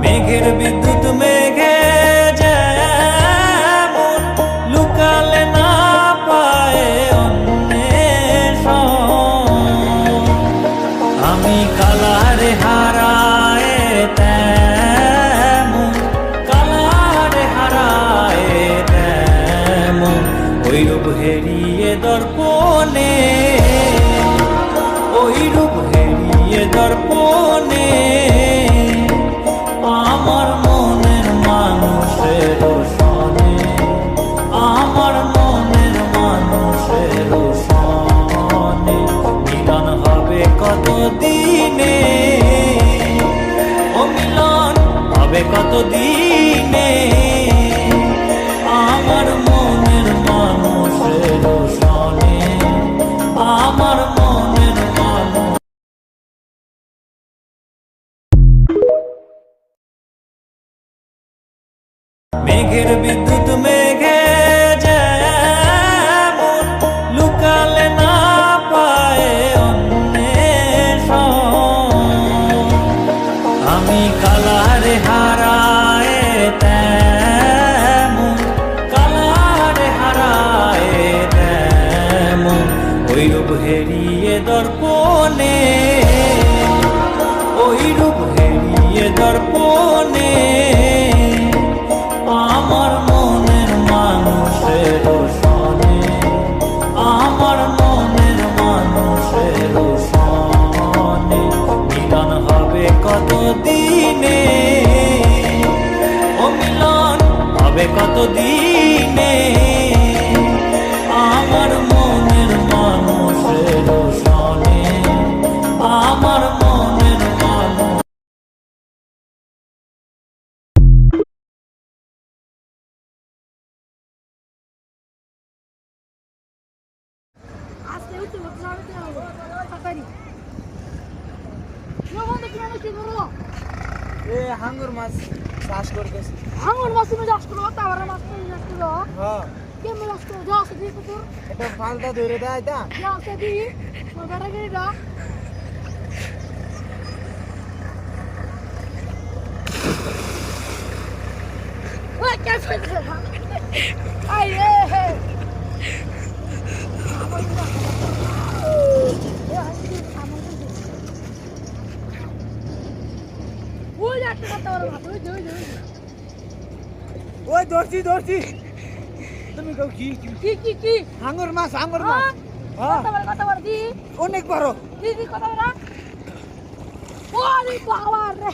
মেঘের বিদ্যুৎ মেঘে যেমন লুকালে না পায় অন্বেষণ, আমি কালারে হারায় তেমন, কালারে হারায় তেমন, ওই রূপ হেরিয়ে দর্পণে, ওই রূপ হেরিয়ে দর্পণে আমার মনের মানুষের সনে, আমার মনের মানুষের সনে মিলন হবে কত দিনে, ও মিলন হবে কত দিনে আমার মনের মানুষের সনে, আমার মনের মানুষ। মেঘের বিদ্যুৎ মেঘে যেমন লুকালে না পায় অন্বেষণ, আমি কালারে হারায় তেমন, কালারে হারায় তেমন, ওই রূপ হেরিয়ে দর্পণে, ওই রূপ হেরিয়ে দর্পণে আমার মনের মানুষের সনে, আমার মনের মানুষের সনে মিলন হবে কত দিনে, ও মিলন হবে কত দিনে আমার মনের মানুষের সনে, আমার মনের মানুষ। আজকে উঠতে পারছি না, আমি কেন তাড়াতাড়ি বন্ধু কিনে কি করো? এ হাঙ্গর মাছ চাষ করতেছি। আঙুর মাছ তুমি চাষ করো, তারপরে মাছ তুমি চাষ করো। হ্যাঁ, কেমন চাষ করো? যাও সে দিয়ে পুকুর এটা ফালটা ধরে দেয় তা যাও সে দিয়ে বেড়া গেড়া ওই কে ফেলছে আই রে হে ওই একটা কথা বলো ভাত ওই ওই ওই ধরছি ধরছি। তুমি কও কি কি? কি কি কি হাঙ্গর মাছ হ্যাঁ, কথা বল দি অনেক বড়। দি কথা বল ওরে বাবা রে